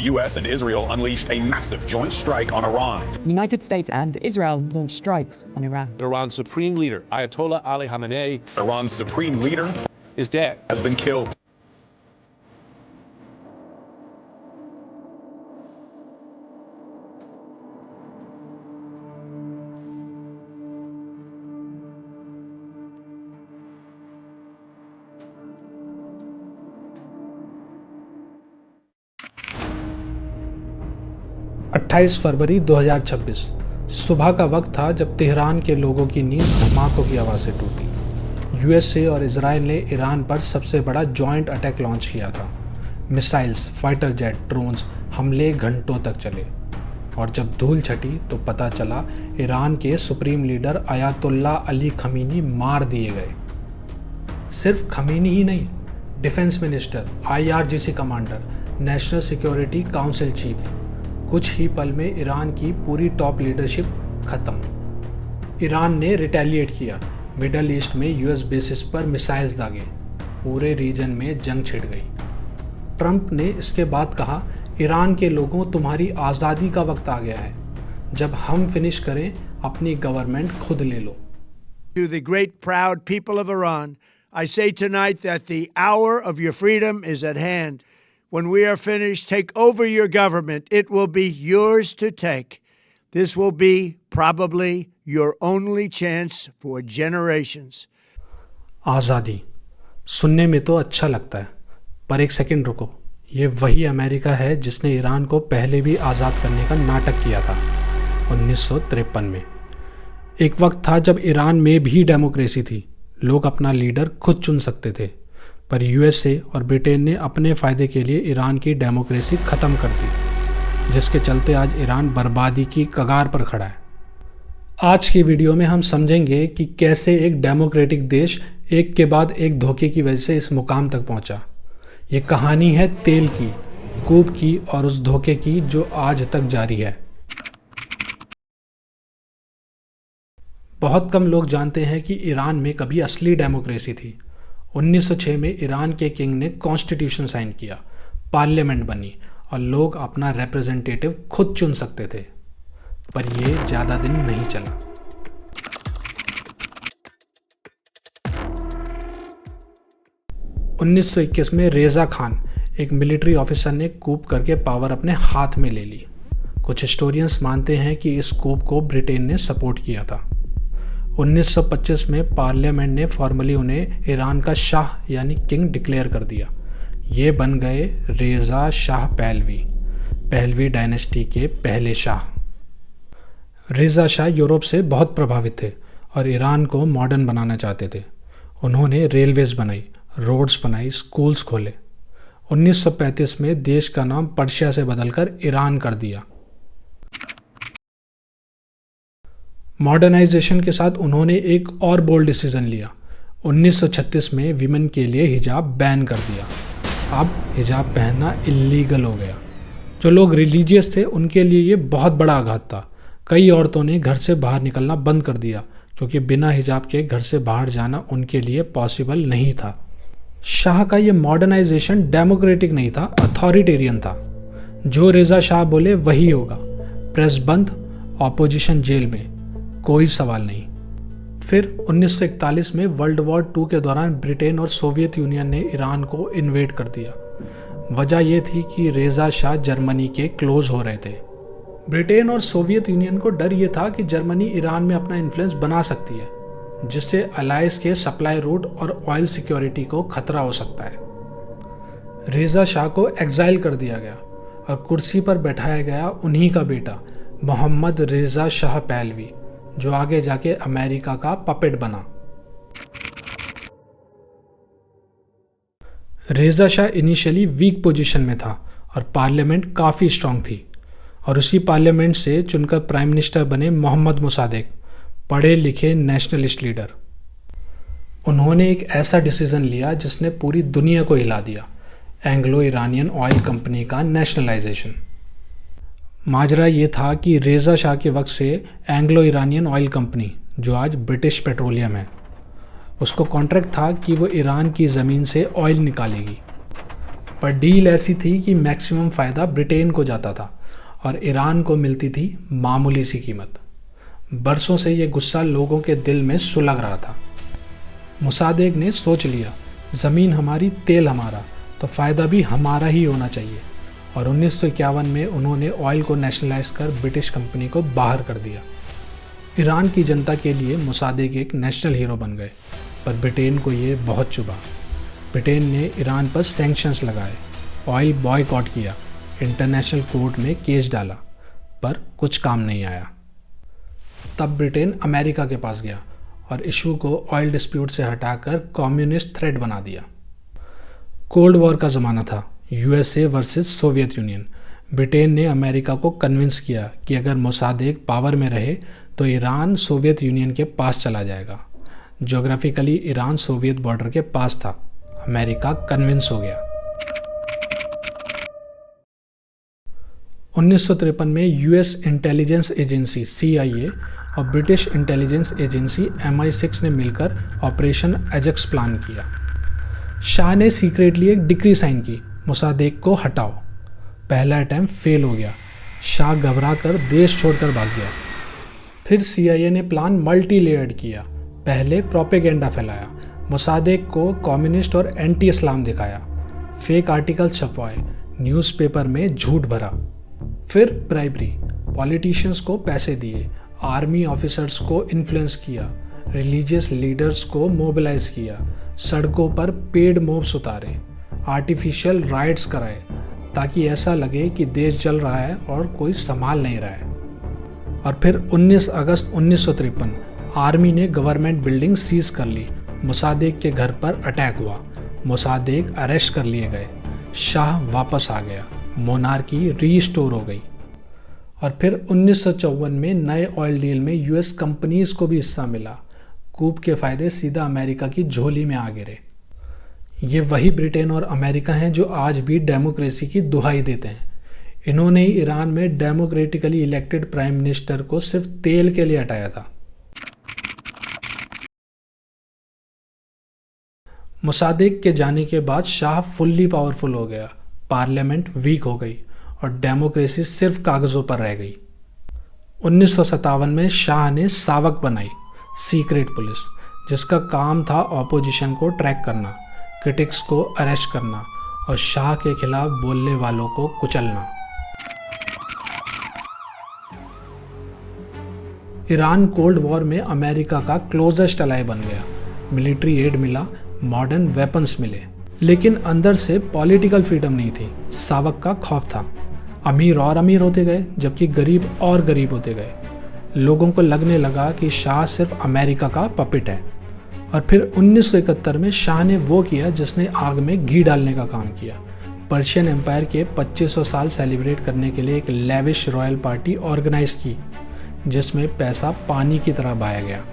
U.S. and Israel unleashed a massive joint strike on Iran. United States and Israel launched strikes on Iran. Iran's supreme leader, Ayatollah Ali Khamenei, Iran's supreme leader is dead. has been killed. फरवरी 2026 सुबह का वक्त था जब Tehran के लोगों की नींद धमाकों की आवाज़ से टूटी। यूएसए और इजराइल ने ईरान पर सबसे बड़ा जॉइंट अटैक लॉन्च किया था। मिसाइल्स, फाइटर जेट, ड्रोन्स हमले घंटों तक चले और जब धूल छटी तो पता चला ईरान के supreme leader Ayatollah Ali Khomeini मार दिए गए। सिर्फ खमीनी ही नहीं, defence minister, IRGC commander, national security council chief, कुछ ही पल में ईरान की पूरी टॉप लीडरशिप खत्म। ईरान ने रिटेलिएट किया, मिडल ईस्ट में US बेसिस पर मिसाइल्स दागे, पूरे रीजन में जंग छिड़ गई। ट्रंप ने इसके बाद कहा, ईरान के लोगों, तुम्हारी आज़ादी का वक्त आ गया है, जब हम फिनिश करें अपनी गवर्नमेंट खुद ले लो। To the great proud people of Iran, I say tonight that the hour of your freedom is at hand. When we are finished, take over your government. It will be yours to take. This will be probably your only chance for generations. आज़ादी सुनने में तो अच्छा लगता है, पर एक second रुको। ये वही अमेरिका है जिसने ईरान को पहले भी आज़ाद करने का नाटक किया था 1953 में। एक वक्त था जब ईरान में भी डेमोक्रेसी थी, लोग अपना लीडर खुद चुन सकते थे, पर यूएसए और ब्रिटेन ने अपने फ़ायदे के लिए ईरान की डेमोक्रेसी ख़त्म कर दी, जिसके चलते आज ईरान बर्बादी की कगार पर खड़ा है। आज की वीडियो में हम समझेंगे कि कैसे एक डेमोक्रेटिक देश एक के बाद एक धोखे की वजह से इस मुकाम तक पहुंचा। ये कहानी है तेल की, कूब की और उस धोखे की जो आज तक जारी है। बहुत कम लोग जानते हैं कि ईरान में कभी असली डेमोक्रेसी थी। 1906 में ईरान के किंग ने कॉन्स्टिट्यूशन साइन किया, पार्लियामेंट बनी और लोग अपना रिप्रेजेंटेटिव खुद चुन सकते थे, पर यह ज़्यादा दिन नहीं चला। (1921) में रेजा खान, एक मिलिट्री ऑफिसर ने कूप करके पावर अपने हाथ में ले ली। कुछ हिस्टोरियंस मानते हैं कि इस कूप को ब्रिटेन ने सपोर्ट किया था। 1925 में पार्लियामेंट ने फॉर्मली उन्हें ईरान का शाह यानी किंग डिक्लेयर कर दिया। ये बन गए रेजा शाह पहलवी, पहलवी डायनेस्टी के पहले शाह। रेजा शाह यूरोप से बहुत प्रभावित थे और ईरान को मॉडर्न बनाना चाहते थे। उन्होंने रेलवेज बनाई, रोड्स बनाई, स्कूल्स खोले। 1935 में देश का नाम पर्शिया से बदलकर ईरान कर दिया। मॉडर्नाइजेशन के साथ उन्होंने एक और बोल्ड डिसीजन लिया। 1936 में विमेन के लिए हिजाब बैन कर दिया। अब हिजाब पहनना इलीगल हो गया। जो लोग रिलीजियस थे उनके लिए ये बहुत बड़ा आघात था। कई औरतों ने घर से बाहर निकलना बंद कर दिया क्योंकि बिना हिजाब के घर से बाहर जाना उनके लिए पॉसिबल नहीं था। शाह का ये मॉडर्नाइजेशन डेमोक्रेटिक नहीं था, अथॉरिटेरियन था। जो रेजा शाह बोले वही होगा। प्रेस बंद, ऑपोजिशन जेल में, कोई सवाल नहीं। फिर 1941 में वर्ल्ड वॉर 2 के दौरान ब्रिटेन और सोवियत यूनियन ने ईरान को इन्वेड कर दिया। वजह यह थी कि रेजा शाह जर्मनी के क्लोज हो रहे थे। ब्रिटेन और सोवियत यूनियन को डर यह था कि जर्मनी ईरान में अपना इन्फ्लुएंस बना सकती है, जिससे अलायंस के सप्लाई रूट और ऑयल सिक्योरिटी को खतरा हो सकता है। रेजा शाह को एग्जाइल कर दिया गया और कुर्सी पर बैठाया गया उन्हीं का बेटा मोहम्मद रेजा शाह पहलवी, जो आगे जाके अमेरिका का पपेट बना। रेजा शाह इनिशियली वीक पोजीशन में था और पार्लियामेंट काफ़ी स्ट्रांग थी और उसी पार्लियामेंट से चुनकर प्राइम मिनिस्टर बने मोहम्मद मोसादेक, पढ़े लिखे नेशनलिस्ट लीडर। उन्होंने एक ऐसा डिसीजन लिया जिसने पूरी दुनिया को हिला दिया, एंग्लो ईरानियन ऑयल कंपनी का नेशनलाइजेशन। माजरा ये था कि रेजा शाह के वक्त से एंग्लो ईरानियन ऑयल कंपनी, जो आज ब्रिटिश पेट्रोलियम है, उसको कॉन्ट्रैक्ट था कि वो ईरान की ज़मीन से ऑयल निकालेगी। पर डील ऐसी थी कि मैक्सिमम फ़ायदा ब्रिटेन को जाता था और ईरान को मिलती थी मामूली सी कीमत। बरसों से ये गुस्सा लोगों के दिल में सुलग रहा था। मोसादेक ने सोच लिया, ज़मीन हमारी, तेल हमारा, तो फ़ायदा भी हमारा ही होना चाहिए, और 1951 में उन्होंने ऑयल को नेशनलाइज कर ब्रिटिश कंपनी को बाहर कर दिया। ईरान की जनता के लिए मोसादेक एक नेशनल हीरो बन गए, पर ब्रिटेन को ये बहुत चुभा। ब्रिटेन ने ईरान पर सैंक्शंस लगाए, ऑयल बॉयकॉट किया, इंटरनेशनल कोर्ट में केस डाला, पर कुछ काम नहीं आया। तब ब्रिटेन अमेरिका के पास गया और इशू को ऑयल डिस्प्यूट से हटाकर कम्युनिस्ट थ्रेट बना दिया। कोल्ड वॉर का ज़माना था, USA versus Soviet union. Britain ने अमेरिका को कन्विंस किया कि अगर मोसादेक पावर में रहे तो ईरान सोवियत यूनियन के पास चला जाएगा। ज्योग्राफिकली ईरान सोवियत बॉर्डर के पास था। अमेरिका कन्विंस हो गया। 1953 में यूएस इंटेलिजेंस एजेंसी CIA और ब्रिटिश इंटेलिजेंस एजेंसी MI6 ने मिलकर ऑपरेशन एजेक्स प्लान किया। शाह ने सीक्रेटली एक डिक्री साइन की, मोसादेक को हटाओ। पहला अटैम्प्ट फेल हो गया। शाह घबरा कर देश छोड़कर भाग गया। फिर CIA ने प्लान मल्टी लेयर्ड किया। पहले प्रोपेगेंडा फैलाया, मोसादेक को कम्युनिस्ट और एंटी इस्लाम दिखाया, फेक आर्टिकल छपवाए, न्यूज़पेपर में झूठ भरा। फिर ब्राइबरी, पॉलिटिशियंस को पैसे दिए, आर्मी ऑफिसर्स को इन्फ्लुएंस किया, रिलीजियस लीडर्स को मोबिलाइज किया, सड़कों पर पेड मॉब्स उतारे, आर्टिफिशियल राइट्स कराए, ताकि ऐसा लगे कि देश जल रहा है और कोई संभाल नहीं रहा है। और फिर 19 अगस्त 1953 आर्मी ने गवर्नमेंट बिल्डिंग सीज कर ली। मोसादेक के घर पर अटैक हुआ। मोसादेक अरेस्ट कर लिए गए। शाह वापस आ गया। मोनार्की रीस्टोर हो गई। और फिर 1954 में नए ऑयल डील में यूएस कंपनीज को भी हिस्सा मिला। कूप के फायदे सीधा अमेरिका की झोली में आ गिरे। ये वही ब्रिटेन और अमेरिका हैं जो आज भी डेमोक्रेसी की दुहाई देते हैं। इन्होंने ही ईरान में डेमोक्रेटिकली इलेक्टेड प्राइम मिनिस्टर को सिर्फ तेल के लिए हटाया था। मोसादेक के जाने के बाद शाह फुल्ली पावरफुल हो गया, पार्लियामेंट वीक हो गई और डेमोक्रेसी सिर्फ कागजों पर रह गई। 1957 में शाह ने सावक बनाई, सीक्रेट पुलिस, जिसका काम था ऑपोजिशन को ट्रैक करना, क्रिटिक्स को अरेस्ट करना और शाह के खिलाफ बोलने वालों को कुचलना। ईरान कोल्ड वॉर में अमेरिका का क्लोजेस्ट अलाई बन गया। मिलिट्री एड मिला, मॉडर्न वेपन्स मिले, लेकिन अंदर से पॉलिटिकल फ्रीडम नहीं थी। सावक का खौफ था। अमीर और अमीर होते गए, जबकि गरीब और गरीब होते गए। लोगों को लगने लगा कि शाह सिर्फ अमेरिका का पपेट है। और फिर 1971 में शाह ने वो किया जिसने आग में घी डालने का काम किया। पर्शियन एम्पायर के 2500 साल सेलिब्रेट करने के लिए एक लेविश रॉयल पार्टी ऑर्गेनाइज की, जिसमें पैसा पानी की तरह बहाया गया।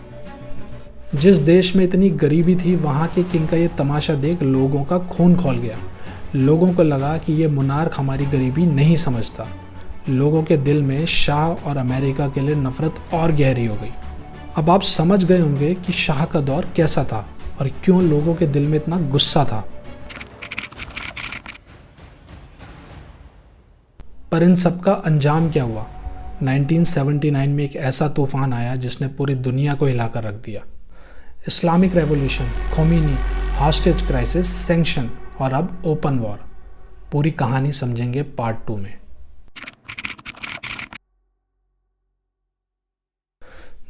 जिस देश में इतनी गरीबी थी, वहाँ के किंग का ये तमाशा देख लोगों का खून खौल गया। लोगों को लगा कि ये मुनार्क हमारी गरीबी नहीं समझता। लोगों के दिल में शाह और अमेरिका के लिए नफरत और गहरी हो गई। अब आप समझ गए होंगे कि शाह का दौर कैसा था और क्यों लोगों के दिल में इतना गुस्सा था। पर इन सब का अंजाम क्या हुआ? 1979 में एक ऐसा तूफान आया जिसने पूरी दुनिया को हिलाकर रख दिया। Islamic revolution, Khomeini, hostage crisis, sanction और अब ओपन वॉर। पूरी कहानी समझेंगे पार्ट 2 में।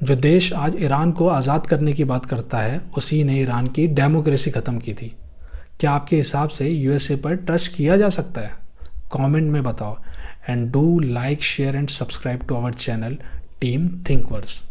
जो देश आज ईरान को आज़ाद करने की बात करता है, उसी ने ईरान की डेमोक्रेसी ख़त्म की थी। क्या आपके हिसाब से यूएसए पर ट्रस्ट किया जा सकता है? कमेंट में बताओ। And do like, share and subscribe to our channel team थिंकवर्स।